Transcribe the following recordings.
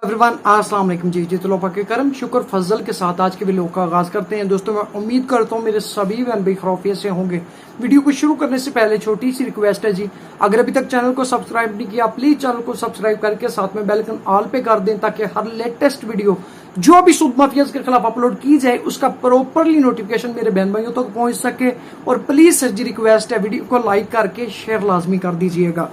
Everyone अस्सलाम वालेकुम जी तलोफा के करम शुक्र फजल के साथ आज के वीडियो का आगाज करते हैं। दोस्तों मैं उम्मीद करता हूँ मेरे सभी बहन भाई खौफियत से होंगे। वीडियो को शुरू करने से पहले छोटी सी रिक्वेस्ट है जी, अगर अभी तक चैनल को सब्सक्राइब नहीं किया प्लीज चैनल को सब्सक्राइब करके साथ में बेल आइकन ऑल पे कर दें ताकि हर लेटेस्ट वीडियो जो भी सूद माफियाज के खिलाफ अपलोड की जाए उसका प्रॉपरली नोटिफिकेशन मेरे बहन भाइयों तक पहुंच सके। और प्लीज सर जी रिक्वेस्ट है वीडियो को लाइक करके शेयर लाजमी कर दीजिएगा।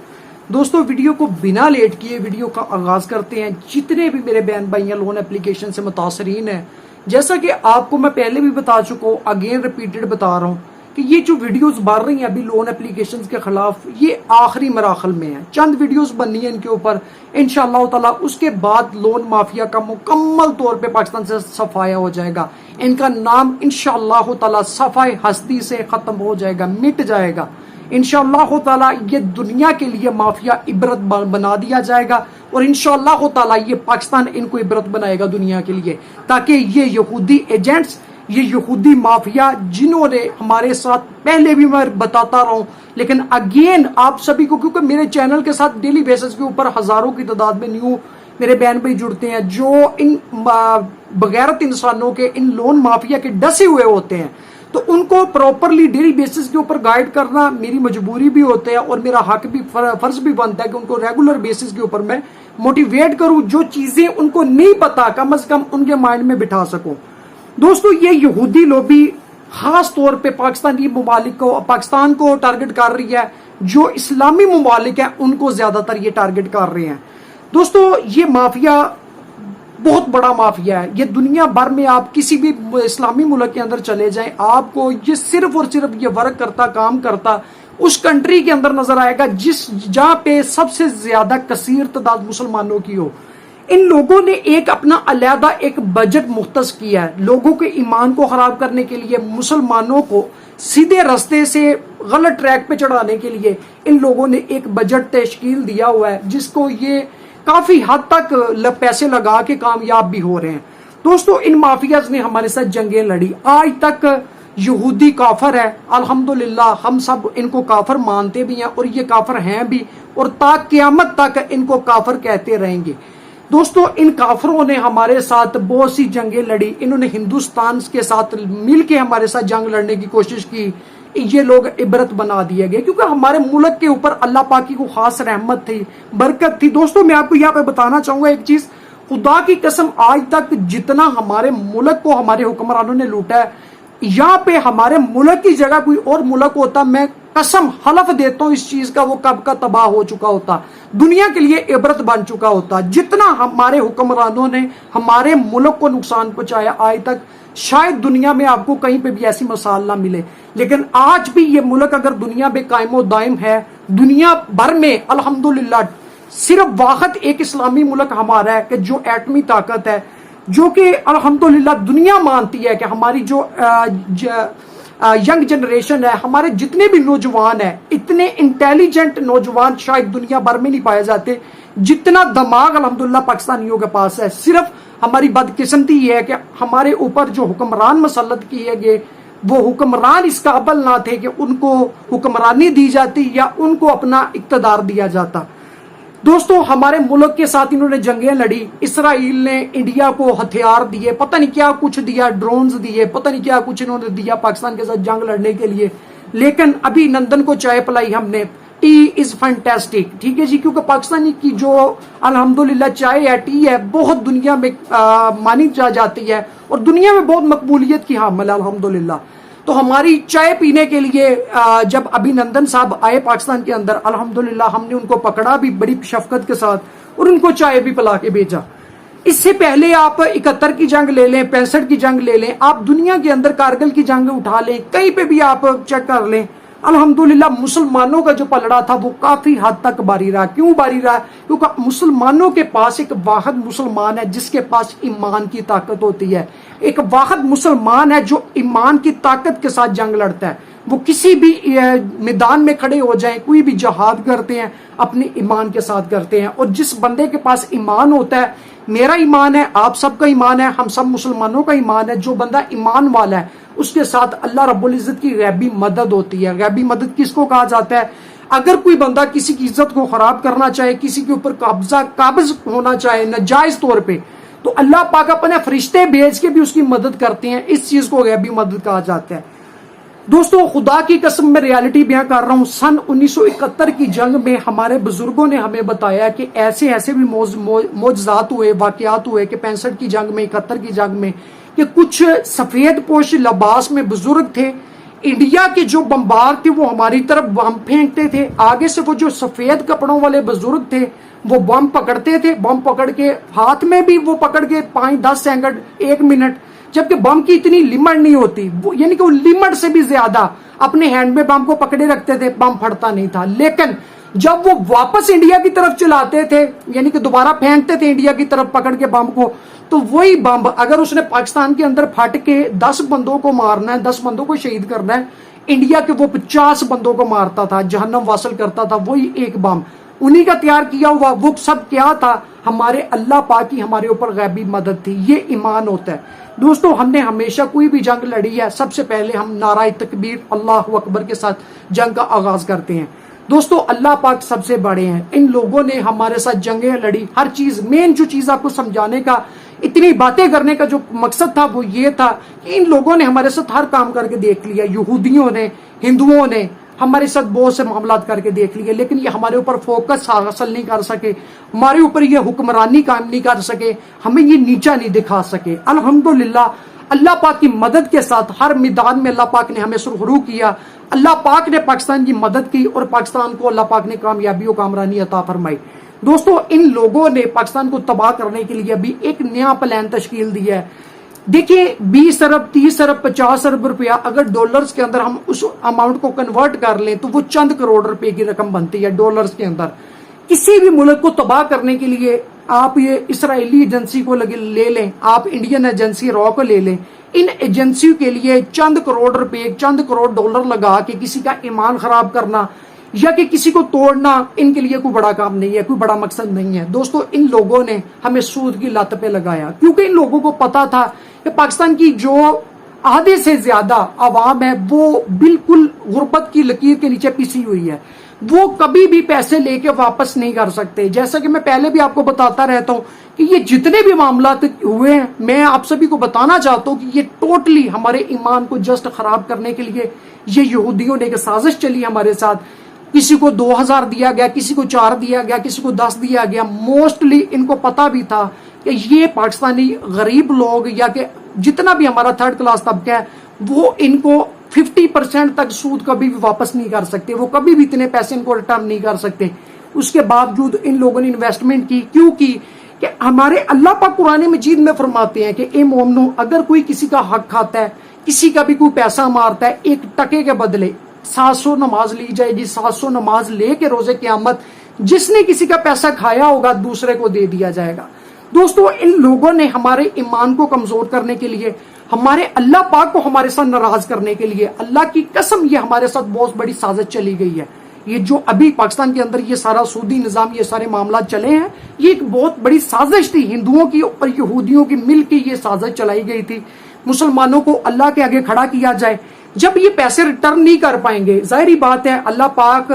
दोस्तों वीडियो को बिना लेट किए वीडियो का आगाज करते हैं। जितने भी मेरे बहन भाई लोन एप्लीकेशन से मुतासरीन हैं, जैसा कि आपको मैं पहले भी बता चुका हूँ, अगेन रिपीटेड बता रहा हूँ कि ये जो वीडियोस बढ़ रही हैं अभी लोन एप्लीकेशन के खिलाफ, ये आखिरी मराहल में है। चंद वीडियोस बननी है इनके ऊपर इंशाअल्लाह ताला, उसके बाद लोन माफिया का मुकम्मल तौर पे पाकिस्तान से सफाया हो जाएगा। इनका नाम इंशाअल्लाह ताला सफाई हस्ती से खत्म हो जाएगा, मिट जाएगा इंशाअल्लाह ताला। ये दुनिया के लिए माफिया इबरत बना दिया जाएगा और इंशाअल्लाह ताला ये पाकिस्तान इनको इबरत बनाएगा दुनिया के लिए, ताकि ये यहूदी एजेंट्स, ये यहूदी माफिया जिन्होंने हमारे साथ पहले भी मैं बताता रहा हूं, लेकिन अगेन आप सभी को, क्योंकि मेरे चैनल के साथ डेली बेसिस के ऊपर हजारों की तादाद में न्यू मेरे बहन भाई जुड़ते हैं जो इन बगैरत इंसानों के, इन लोन माफिया के डसे हुए होते हैं, तो उनको प्रॉपरली डेली बेसिस के ऊपर गाइड करना मेरी मजबूरी भी होता है और मेरा हक भी, फर्ज भी बनता है कि उनको रेगुलर बेसिस के ऊपर मैं मोटिवेट करूं, जो चीजें उनको नहीं पता कम से कम उनके माइंड में बिठा सकूं। दोस्तों ये यहूदी लॉबी खास तौर पे पाकिस्तानी ममालिक को, पाकिस्तान को टारगेट कर रही है, जो इस्लामी ममालिक है उनको ज्यादातर ये टारगेट कर रहे हैं। दोस्तों ये माफिया बहुत बड़ा माफिया है। ये दुनिया भर में आप किसी भी इस्लामी मुल्क के अंदर चले जाएं, आपको ये सिर्फ और सिर्फ ये वर्क करता, काम करता उस कंट्री के अंदर नजर आएगा जहां पे सबसे ज्यादा कसीर तादाद मुसलमानों की हो। इन लोगों ने एक अपना अलहदा एक बजट मुख्तस किया है लोगों के ईमान को खराब करने के लिए, मुसलमानों को सीधे रास्ते से गलत ट्रैक पे चढ़ाने के लिए इन लोगों ने एक बजट तश्कील दिया हुआ है, जिसको ये काफी हद तक पैसे लगा के कामयाब भी हो रहे हैं। दोस्तों इन माफियाज ने हमारे साथ जंगें लड़ी, आज तक यहूदी काफर है, अल्हम्दुलिल्लाह हम सब इनको काफर मानते भी हैं और ये काफर हैं भी, और ता क़यामत तक इनको काफर कहते रहेंगे। दोस्तों इन काफरों ने हमारे साथ बहुत सी जंगें लड़ी, इन्होंने हिंदुस्तान के साथ मिल के हमारे साथ जंग लड़ने की कोशिश की, ये लोग इबरत बना दिए गए क्योंकि हमारे मुल्क के ऊपर अल्लाह पाक की को खास रहमत थी, बरकत थी। दोस्तों मैं आपको यहाँ पे बताना चाहूंगा एक चीज, खुदा की कसम आज तक जितना हमारे मुल्क को हमारे हुक्मरानों ने लूटा है, यहाँ पे हमारे मुल्क की जगह कोई और मुल्क होता, मैं कसम हलफ देता हूँ इस चीज का, वो कब का तबाह हो चुका होता, दुनिया के लिए इबरत बन चुका होता। जितना हमारे हुक्मरानों ने हमारे मुल्क को नुकसान पहुंचाया आज तक शायद दुनिया में आपको कहीं पे भी ऐसी मिसाल ना मिले। लेकिन आज भी ये मुल्क अगर दुनिया में कायमो दायम है, दुनिया भर में अल्हम्दुलिल्लाह सिर्फ वाकत एक इस्लामी मुल्क हमारा है कि जो एटमी ताकत है, जो कि अल्हम्दुलिल्लाह दुनिया मानती है कि हमारी जो यंग जनरेशन है, हमारे जितने भी नौजवान है, इतने इंटेलिजेंट नौजवान शायद दुनिया भर में नहीं पाए जाते जितना दिमाग अल्हम्दुलिल्लाह पाकिस्तानियों के पास है। सिर्फ हमारी बदकिस्मती ये है कि हमारे ऊपर जो हुक्मरान मसल्लत किए गए वो हुक्मरान इस काबिल ना थे कि उनको हुक्मरानी दी जाती या उनको अपना इक्तदार दिया जाता। दोस्तों हमारे मुल्क के साथ इन्होंने जंगें लड़ी, इसराइल ने इंडिया को हथियार दिए, पता नहीं क्या कुछ दिया, ड्रोन्स दिए, पता नहीं क्या कुछ इन्होंने दिया पाकिस्तान के साथ जंग लड़ने के लिए। लेकिन अभी नंदन को चाय पिलाई हमने, टी इज फैंटास्टिक, ठीक है जी, क्योंकि पाकिस्तानी की जो अल्हम्दुलिल्लाह चाय है, टी है, बहुत दुनिया में मानी जाती है और दुनिया में बहुत मकबूलियत की हामिल है अल्हम्दुलिल्लाह। तो हमारी चाय पीने के लिए जब अभिनंदन साहब आए पाकिस्तान के अंदर, अल्हम्दुलिल्लाह हमने उनको पकड़ा भी बड़ी शफकत के साथ और उनको चाय भी पिला के भेजा। इससे पहले आप 71 की जंग ले लें, 65 की जंग ले लें, आप दुनिया के अंदर कारगिल की जंग उठा लें, कहीं पे भी आप चेक कर लें, अल्हम्दुलिल्लाह मुसलमानों का जो पलड़ा था वो काफी हद तक बारी रहा। क्यों बारी रहा? क्योंकि मुसलमानों के पास एक वाहिद मुसलमान है जिसके पास ईमान की ताकत होती है, एक वाहिद मुसलमान है जो ईमान की ताकत के साथ जंग लड़ता है। वो किसी भी मैदान में खड़े हो जाएं, कोई भी जहाद करते हैं अपने ईमान के साथ करते हैं। और जिस बंदे के पास ईमान होता है, मेरा ईमान है, आप सबका ईमान है, हम सब मुसलमानों का ईमान है, जो बंदा ईमान वाला है उसके साथ अल्लाह रब्बुल इज्जत की गैबी मदद होती है। गैबी मदद किसको कहा जाता है? اگر کوئی بندہ کسی کی عزت کو خراب کرنا چاہے، کسی کے اوپر قابض ہونا چاہے ناجائز طور پہ، تو اللہ پاک اپنے فرشتے بھیج کے بھی اس کی مدد کرتے ہیں. اس چیز کو غیبی مدد کہا جاتا ہے. دوستو خدا کی قسم میں ریالٹی بیان کر رہا ہوں. سن 1971 کی جنگ میں ہمارے بزرگوں نے ہمیں بتایا کہ ایسے ایسے بھی معجزات ہوئے، واقعات ہوئے کہ 65 کی جنگ میں، 71 کی جنگ میں، کہ کچھ سفید پوش لباس میں بزرگ تھے. انڈیا کے جو بمبار تھے وہ ہماری طرف بم پھینکتے تھے. آگے سے وہ جو سفید کپڑوں والے بزرگ تھے وہ بم پکڑتے تھے. بم پکڑ کے ہاتھ میں بھی وہ پکڑ کے 5-10 سیکنڈ 1 منٹ، جبکہ بم کی اتنی لمٹ نہیں ہوتی، یعنی کہ وہ لمٹ سے بھی زیادہ اپنے ہینڈ میں بم کو پکڑے رکھتے تھے، بم پھٹتا نہیں تھا. لیکن جب وہ واپس انڈیا کی طرف چلاتے تھے، یعنی کہ دوبارہ پھینکتے تھے انڈیا کی طرف پکڑ کے بم کو، تو وہی بم اگر اس نے پاکستان کے اندر پھٹ کے 10 بندوں کو مارنا ہے، 10 بندوں کو شہید کرنا ہے، انڈیا کے وہ 50 بندوں کو مارتا تھا، جہنم واصل کرتا تھا. وہی ایک بم انہی کا تیار کیا ہوا. وہ سب کیا تھا؟ ہمارے اللہ پاک کی ہمارے اوپر غیبی مدد تھی. یہ ایمان ہوتا ہے. دوستو ہم نے ہمیشہ کوئی بھی جنگ لڑی ہے، سب سے پہلے ہم نعرہ تکبیر اللہ اکبر کے ساتھ جنگ کا آغاز کرتے ہیں. دوستو اللہ پاک سب سے بڑے ہیں. ان لوگوں نے ہمارے ساتھ جنگیں لڑی، ہر چیز مین جو چیز آپ کو سمجھانے کا، اتنی باتیں کرنے کا جو مقصد تھا وہ یہ تھا کہ ان لوگوں نے ہمارے ساتھ ہر کام کر کے دیکھ لیا. یہودیوں نے، ہندوؤں نے ہمارے ساتھ بہت سے معاملات کر کے دیکھ لیے، لیکن یہ ہمارے اوپر فوکس حاصل نہیں کر سکے، ہمارے اوپر یہ حکمرانی کام نہیں کر سکے، ہمیں یہ نیچا نہیں دکھا سکے. الحمدللہ اللہ پاک کی مدد کے ساتھ ہر میدان میں اللہ پاک نے ہمیں سرخرو کیا. اللہ پاک نے پاکستان کی مدد کی اور پاکستان کو اللہ پاک نے کامیابی و کامرانی عطا فرمائی. دوستو ان لوگوں نے پاکستان کو تباہ کرنے کے لیے ابھی ایک نیا پلان تشکیل دیا ہے. دیکھیں 20 ارب 30 ارب 50 ارب روپیہ اگر ڈالرز کے اندر ہم اس اماؤنٹ کو کنورٹ کر لیں تو وہ چند کروڑ روپے کی رقم بنتی ہے ڈالرز کے اندر. کسی بھی ملک کو تباہ کرنے کے لیے آپ یہ اسرائیلی ایجنسی کو لے لیں، آپ انڈین ایجنسی را کو لے لیں، ان ایجنسیوں کے لیے چند کروڑ روپے، چند کروڑ ڈالر لگا کے کسی کا ایمان خراب کرنا یا کہ کسی کو توڑنا ان کے لیے کوئی بڑا کام نہیں ہے، کوئی بڑا مقصد نہیں ہے. دوستو ان لوگوں نے ہمیں سود کی لت پہ لگایا، کیونکہ ان لوگوں کو پتا تھا کہ پاکستان کی جو آدھے سے زیادہ عوام ہے وہ بالکل غربت کی لکیر کے نیچے پسی ہوئی ہے. وہ کبھی بھی پیسے لے کے واپس نہیں کر سکتے. جیسا کہ میں پہلے بھی آپ کو بتاتا رہتا ہوں کہ یہ جتنے بھی معاملات ہوئے ہیں میں آپ سبھی کو بتانا چاہتا ہوں کہ یہ ٹوٹلی ہمارے ایمان کو جسٹ خراب کرنے کے لیے یہ یہودیوں نے ایک سازش چلی ہمارے ساتھ. کسی کو 2000 دیا گیا، کسی کو 4 دیا گیا، کسی کو 10 دیا گیا. موسٹلی ان کو پتا بھی تھا کہ یہ پاکستانی غریب لوگ یا کہ جتنا بھی ہمارا 3rd کلاس طبقہ ہے وہ ان کو 50% تک سود کبھی بھی واپس نہیں کر سکتے، وہ کبھی بھی اتنے پیسے ان کو ریٹرن نہیں کر سکتے. اس کے باوجود ان لوگوں نے انویسٹمنٹ کی. کیوں کی؟ کہ ہمارے اللہ پاک قرآن مجید میں فرماتے ہیں کہ اے مومنو اگر کوئی کسی کا حق کھاتا ہے، کسی کا بھی کوئی پیسہ مارتا ہے، 1 ٹکے کے بدلے 700 نماز لی جائے گی. 700 نماز لے کے روزے قیامت جس نے کسی کا پیسہ کھایا ہوگا دوسرے کو دے دیا جائے گا. دوستو ان لوگوں نے ہمارے ایمان کو کمزور کرنے کے لیے، ہمارے اللہ پاک کو ہمارے ساتھ ناراض کرنے کے لیے، اللہ کی قسم یہ ہمارے ساتھ بہت بڑی سازش چلی گئی ہے. یہ جو ابھی پاکستان کے اندر یہ سارا سودی نظام، یہ سارے معاملات چلے ہیں، یہ ایک بہت بڑی سازش تھی. ہندوؤں کی اور یہودیوں کی مل کے یہ سازش چلائی گئی تھی. مسلمانوں کو اللہ کے آگے کھڑا کیا جائے. جب یہ پیسے ریٹرن نہیں کر پائیں گے، ظاہری بات ہے اللہ پاک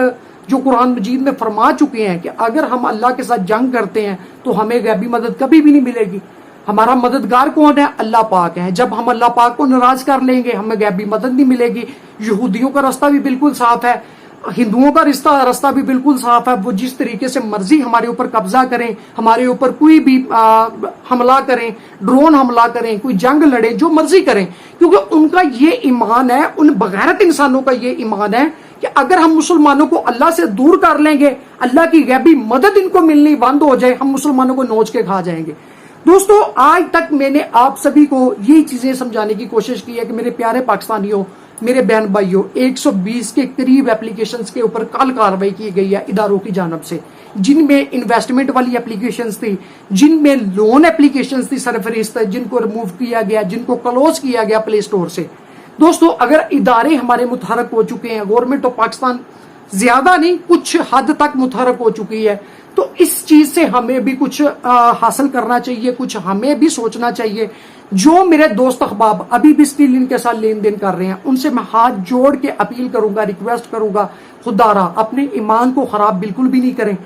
جو قرآن مجید میں فرما چکے ہیں کہ اگر ہم اللہ کے ساتھ جنگ کرتے ہیں تو ہمیں غیبی مدد کبھی بھی نہیں ملے گی. ہمارا مددگار کون ہے؟ اللہ پاک ہے. جب ہم اللہ پاک کو ناراض کر لیں گے ہمیں غیبی مدد نہیں ملے گی. یہودیوں کا راستہ بھی بالکل صاف ہے، ہندوؤں کا راستہ بھی بالکل صاف ہے. وہ جس طریقے سے مرضی ہمارے اوپر قبضہ کریں، ہمارے اوپر کوئی بھی حملہ کریں، ڈرون حملہ کریں، کوئی جنگ لڑیں، جو مرضی کریں، کیونکہ ان کا یہ ایمان ہے، ان بغیرت انسانوں کا یہ ایمان ہے کہ اگر ہم مسلمانوں کو اللہ سے دور کر لیں گے، اللہ کی غیبی مدد ان کو ملنی بند ہو جائے، ہم مسلمانوں کو نوچ کے کھا جائیں گے. دوستو آج تک میں نے آپ سبھی کو یہی چیزیں سمجھانے کی کوشش کی ہے کہ میرے پیارے پاکستانیوں، میرے بہن بھائیوں، 120 کے قریب اپلیکیشنز کے اوپر کل کارروائی کی گئی ہے اداروں کی جانب سے، جن میں انویسٹمنٹ والی اپلیکیشنز تھی، جن میں لون اپلیکیشنز تھی سرفہرست، جن کو ریموو کیا گیا، جن کو کلوز کیا گیا پلے سٹور سے. دوستو اگر ادارے ہمارے متحرک ہو چکے ہیں، گورنمنٹ آف پاکستان زیادہ نہیں کچھ حد تک متحرک ہو چکی ہے، تو اس چیز سے ہمیں بھی کچھ حاصل کرنا چاہیے، کچھ ہمیں بھی سوچنا چاہیے जो मेरे दोस्त अहबाब अभी भी स्टिल इनके साथ लेन देन कर रहे हैं, उनसे मैं हाथ जोड़ के अपील करूंगा, रिक्वेस्ट करूंगा, खुदारा अपने ईमान को खराब बिल्कुल भी नहीं करें।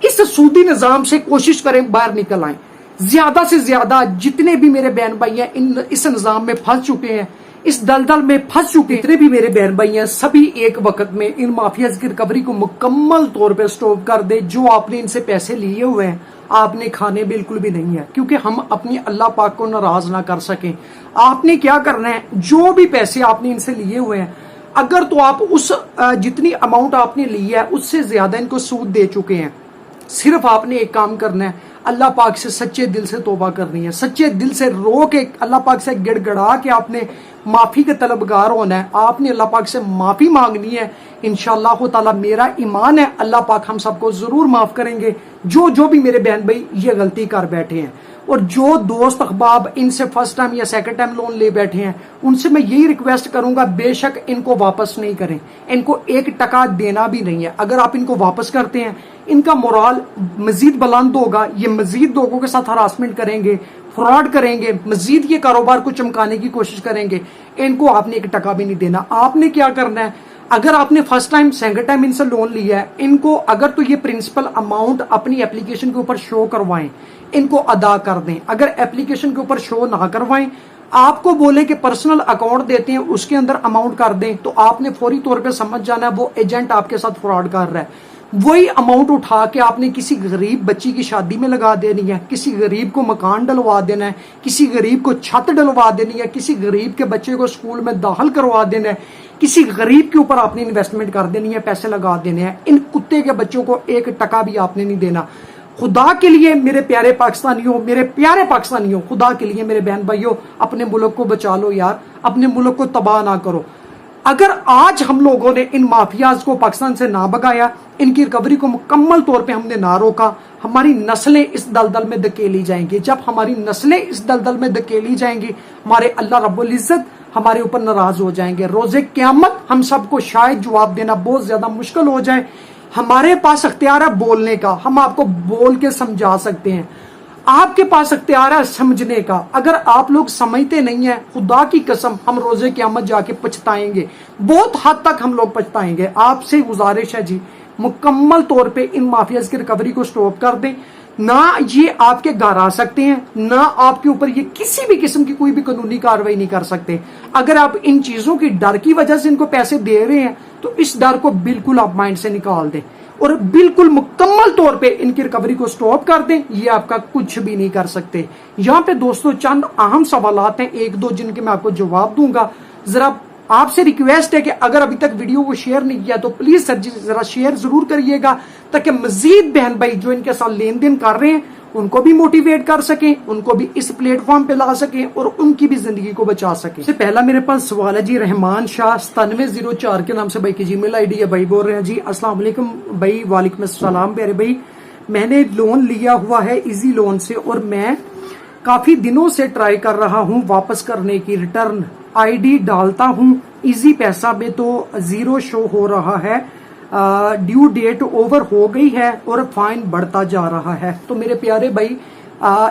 इस सूदी निजाम से कोशिश करें बाहर निकल आए। ज्यादा से ज्यादा जितने भी मेरे बहन भाई हैं इस निजाम में फंस चुके हैं, इस दलदल में फंस चुके, जितने भी मेरे बहन भाई हैं, सभी एक वक्त में इन माफियाज की रिकवरी को मुकम्मल तौर पे स्टॉप कर दे। जो आपने इनसे पैसे लिए हुए हैं आपने खाने बिल्कुल भी नहीं है, क्योंकि हम अपनी अल्लाह पाक को नाराज ना कर सकें। आपने क्या करना है, जो भी पैसे आपने इनसे लिए हुए हैं, अगर तो आप उस जितनी अमाउंट आपने ली है उससे ज्यादा इनको सूद दे चुके हैं, सिर्फ आपने एक काम करना है, अल्लाह पाक से सच्चे दिल से तौबा करनी है, सच्चे दिल से रो के अल्लाह पाक से गिड़गड़ा के आपने माफी के तलबगार होना है। आपने अल्लाह पाक से माफी मांगनी है। इंशाअल्लाह ताला मेरा ईमान है अल्लाह पाक हम सबको जरूर माफ करेंगे, जो भी मेरे बहन भाई ये गलती कर बैठे हैं। और जो दोस्त अहबाब इनसे फर्स्ट टाइम या सेकंड टाइम लोन ले बैठे हैं, उनसे मैं यही रिक्वेस्ट करूंगा, बेशक इनको वापस नहीं करें, इनको 1 टका देना भी नहीं है। अगर आप इनको वापस करते हैं, इनका मोराल मजीद बुलंद होगा, ये मजीद लोगों के साथ हरासमेंट करेंगे, फ्रॉड करेंगे, मजीद ये कारोबार को चमकाने की कोशिश करेंगे। इनको आपने 1 टका भी नहीं देना। आपने क्या करना है, अगर आपने फर्स्ट टाइम सेकंड टाइम इनसे लोन लिया है, इनको अगर तो ये प्रिंसिपल अमाउंट अपनी एप्लीकेशन के ऊपर शो करवाएं, इनको अदा कर दें। अगर एप्लीकेशन के ऊपर शो ना करवाएं, आपको बोले कि पर्सनल अकाउंट देते हैं उसके अंदर अमाउंट कर दें, तो आपने फौरी तौर पे समझ जाना है वो एजेंट आपके साथ फ्रॉड कर रहा है। वही अमाउंट उठा के आपने किसी गरीब बच्ची की शादी में लगा देनी है, किसी गरीब को मकान डलवा देना है, किसी गरीब को छत डलवा देनी है, किसी गरीब के बच्चे को स्कूल में दाखिल करवा देना है, किसी गरीब के ऊपर आपने इन्वेस्टमेंट कर देनी है, पैसे लगा देने हैं। इन कुत्ते के बच्चों को 1 टका भी आपने नहीं देना। खुदा के लिए मेरे प्यारे पाकिस्तानियों, मेरे प्यारे पाकिस्तानियों, खुदा के लिए मेरे बहन भाइयों, अपने मुल्क को बचा लो यार, अपने मुल्क को तबाह ना करो। अगर आज हम लोगों ने इन माफियाज को पाकिस्तान से ना भगाया, इनकी रिकवरी को मुकम्मल तौर पे हमने ना रोका, हमारी नस्लें इस दलदल में धकेली जाएंगी। जब हमारी नस्लें इस दलदल में धकेली जाएंगी, हमारे अल्लाह रब्बुल इज्जत हमारे ऊपर नाराज हो जाएंगे। रोजे क़यामत हम सबको शायद जवाब देना बहुत ज्यादा मुश्किल हो जाए। हमारे पास अख्तियार है बोलने का, हम आपको बोल के समझा सकते हैं, आपके पास अख्तियार है समझने का। अगर आप लोग समझते नहीं है, खुदा की कसम हम रोजे क़यामत जाके पछताएंगे, बहुत हद तक हम लोग पछताएंगे। आपसे गुजारिश है जी, मुकम्मल तौर पे इन माफियाज की रिकवरी को स्टॉप कर दें। ना ये आपके घर आ सकते हैं, ना आपके ऊपर ये किसी भी किस्म की कोई भी कानूनी कार्रवाई नहीं कर सकते। अगर आप इन चीजों की डर की वजह से इनको पैसे दे रहे हैं, तो इस डर को बिल्कुल आप माइंड से निकाल दें और बिल्कुल मुकम्मल तौर पे इनकी रिकवरी को स्टॉप कर दें। ये आपका कुछ भी नहीं कर सकते। यहाँ पे दोस्तों चंद अहम सवालात हैं, 1-2 जिनके मैं आपको जवाब दूंगा। जरा आपसे रिक्वेस्ट है कि अगर अभी तक वीडियो को शेयर नहीं किया तो प्लीज सर जी जरा शेयर जरूर करिएगा, ताकि मजीद बहन भाई जो इनके साथ लेन देन कर रहे हैं उनको भी मोटिवेट कर सकें, उनको भी इस प्लेटफॉर्म पे ला सकें और उनकी भी जिंदगी को बचा सकें। इससे पहला मेरे पास सवाल है जी, रहमान शाह 9704 के नाम से भाई की जीमेल आईडी है। भाई बोल रहे हैं जी, अस्सलाम वालेकुम भाई। वालेकुम अस्सलाम प्यारे भाई, मैंने लोन लिया हुआ है इजी लोन से और मैं काफी दिनों से ट्राई कर रहा हूँ वापस करने की। रिटर्न आईडी डालता हूँ इजी पैसा में तो 0 शो हो रहा है, ड्यू डेट ओवर हो गई है और फाइन बढ़ता जा रहा है। तो मेरे प्यारे भाई,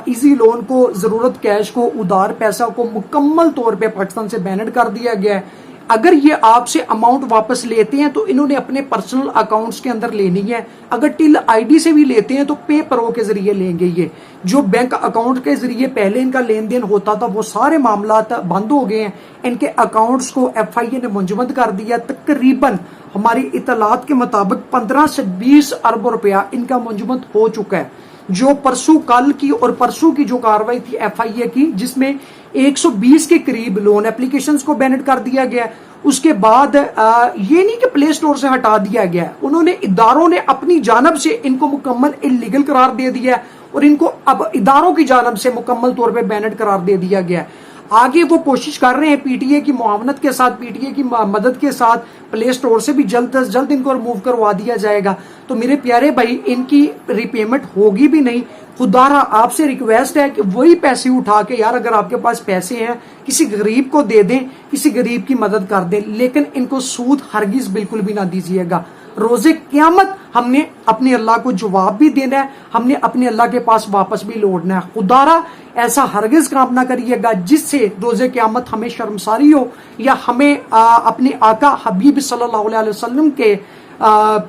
इजी लोन को, जरूरत कैश को, उधार पैसा को मुकम्मल तौर पे पाकिस्तान से बैन कर दिया गया है। अगर ये आपसे अमाउंट वापस लेते हैं तो इन्होंने अपने पर्सनल अकाउंट्स के अंदर लेनी है। अगर टिल आईडी से भी लेते हैं तो पे प्रो के जरिए लेंगे। ये जो बैंक अकाउंट के जरिए पहले इनका लेन देन होता था वो सारे मामला बंद हो गए हैं। इनके अकाउंट्स को FIA ने मुंजमद कर दिया। तकरीबन हमारी इतलात के मुताबिक 15 से 20 अरब रुपया इनका मुंजमद हो चुका है। जो परसों कल की और परसों की जो कार्रवाई थी FIA की, जिसमें 120 के करीब लोन एप्लीकेशंस को बैन कर दिया गया। उसके बाद ये नहीं कि प्ले स्टोर से हटा दिया गया, उन्होंने इदारों ने अपनी जानब से इनको मुकम्मल इलीगल करार दे दिया और इनको अब इदारों की जानब से मुकम्मल तौर पे बैन करार दे दिया गया। आगे वो कोशिश कर रहे हैं PTA की मुआवनत के साथ, PTA की मदद के साथ प्ले स्टोर से भी जल्द से जल्द इनको रिमूव करवा दिया जाएगा। तो मेरे प्यारे भाई, इनकी रिपेमेंट होगी भी नहीं। खुदारा आपसे रिक्वेस्ट है कि वही पैसे उठा के, यार अगर आपके पास पैसे हैं किसी गरीब को दे दें, किसी गरीब की मदद कर दें, लेकिन इनको सूद हरगिज बिल्कुल भी ना दीजिएगा। روز قیامت ہم نے اپنے اللہ کو جواب بھی دینا ہے، ہم نے اپنے اللہ کے پاس واپس بھی لوٹنا ہے۔ خدارا ایسا ہرگز کام نہ کریے گا جس سے روز قیامت ہمیں شرمساری ہو، یا ہمیں اپنے آقا حبیب صلی اللہ علیہ وسلم کے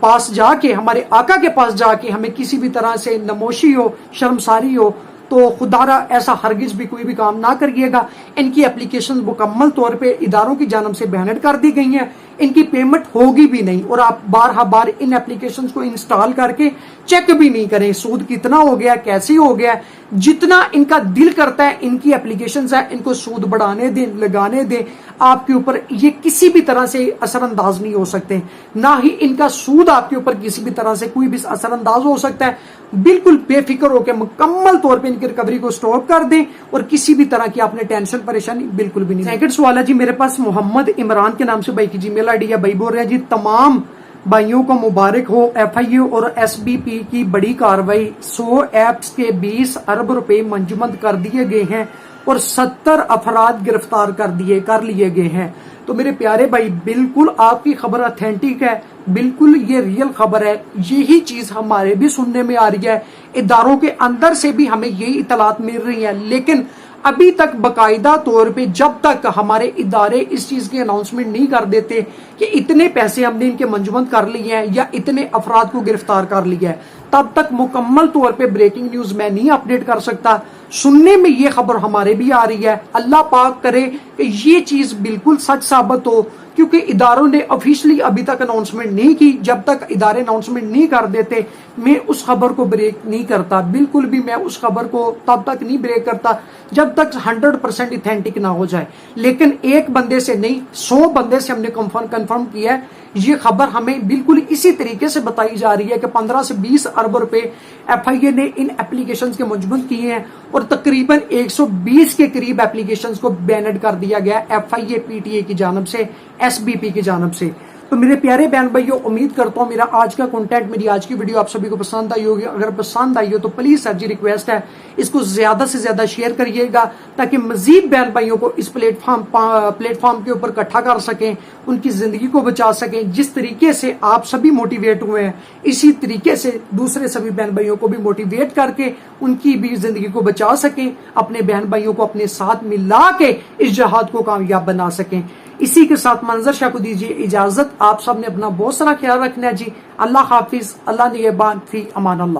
پاس جا کے، ہمارے آقا کے پاس جا کے ہمیں کسی بھی طرح سے نموشی ہو، شرمساری ہو۔ تو خدارا ایسا ہرگز بھی کوئی بھی کام نہ کریے گا۔ ان کی اپلیکیشن مکمل طور پہ اداروں کی جانب سے بینڈ کر دی گئی ہیں، ان کی پیمنٹ ہوگی بھی نہیں، اور آپ بار ان اپلیکیشنز کو انسٹال کر کے چیک بھی نہیں کریں سود کتنا ہو گیا، کیسے ہو گیا۔ جتنا ان کا دل کرتا ہے ان کی اپلیکیشنز ہیں، ان کو سود بڑھانے دیں، لگانے دیں، آپ کے اوپر یہ کسی بھی طرح سے اثر انداز نہیں ہو سکتے، نہ ہی ان کا سود آپ کے اوپر کسی بھی طرح سے کوئی بھی اثر انداز ہو سکتا ہے۔ بالکل بے فکر ہو کے مکمل طور پہ ان کی ریکوری کو سٹاپ کر دیں، اور کسی بھی طرح کی آپ نے ٹینشن پریشانی بالکل بھی نہیں۔ سیکنڈ سوال ہے جی میرے پاس محمد عمران کے نام سے بھائی کی جی میل آئی ڈی ہے۔ بھائی بول رہے ہیں جی تمام بھائیوں کو مبارک ہو، ایف آئی اے اور ایس بی پی کی بڑی کاروائی، 100 ایپس کے 20 ارب روپے منجمد کر دیے گئے ہیں اور 70 افراد گرفتار کر لیے گئے ہیں۔ تو میرے پیارے بھائی بالکل آپ کی خبر اتھینٹک ہے، بالکل یہ ریئل خبر ہے، یہی چیز ہمارے بھی سننے میں آ رہی ہے، اداروں کے اندر سے بھی ہمیں یہی اطلاعات مل رہی ہیں، لیکن ابھی تک باقاعدہ طور پہ جب تک ہمارے ادارے اس چیز کی اناؤنسمنٹ نہیں کر دیتے کہ اتنے پیسے ہم نے ان کے منجمد کر لیے ہیں یا اتنے افراد کو گرفتار کر لیا ہے، تب تک مکمل طور پہ بریکنگ نیوز میں نہیں اپڈیٹ کر سکتا۔ سننے میں یہ خبر ہمارے بھی آ رہی ہے، اللہ پاک کرے کہ یہ چیز بالکل سچ ثابت ہو، کیونکہ اداروں نے آفیشلی ابھی تک اناؤنسمنٹ نہیں کی۔ جب تک ادارے اناؤنسمنٹ نہیں کر دیتے میں اس خبر کو بریک نہیں کرتا، بالکل بھی میں اس خبر کو تب تک نہیں بریک کرتا جب تک 100% اتھینٹک نہ ہو جائے۔ لیکن ایک بندے سے نہیں، 100 بندے سے ہم نے کنفرم کیا ہے، یہ خبر ہمیں بالکل اسی طریقے سے بتائی جا رہی ہے کہ 15 سے 20 ارب روپے ایف آئی اے نے ان اپلیکیشنز کے منجمد کیے ہیں، اور تقریباً 120 کے قریب اپلیکیشنز کو بینڈ کر دیا گیا F I a P T A کی جانب سے، ایس بی پی کی جانب سے۔ تو میرے پیارے بہن بھائیو، امید کرتا ہوں میرا آج کا کنٹینٹ، میری آج کی ویڈیو آپ سبھی کو پسند آئی ہوگی۔ اگر پسند آئی ہو تو پلیز سر جی ریکویسٹ ہے اس کو زیادہ سے زیادہ شیئر کریے گا، تاکہ مزید بہن بھائیوں کو اس پلیٹ فارم کے اوپر اکٹھا کر سکیں، ان کی زندگی کو بچا سکیں۔ جس طریقے سے آپ سبھی موٹیویٹ ہوئے ہیں، اسی طریقے سے دوسرے سبھی بہن بھائیوں کو بھی موٹیویٹ کر کے ان کی بھی زندگی کو بچا سکیں، اپنے بہن بھائیوں کو اپنے ساتھ ملا کے اس جہاد کو کامیاب بنا سکیں۔ اسی کے ساتھ منظر شاہ کو دیجیے اجازت، آپ سب نے اپنا بہت سارا خیال رکھنا ہے جی۔ اللہ حافظ، اللہ نگہبان، فی امان اللہ۔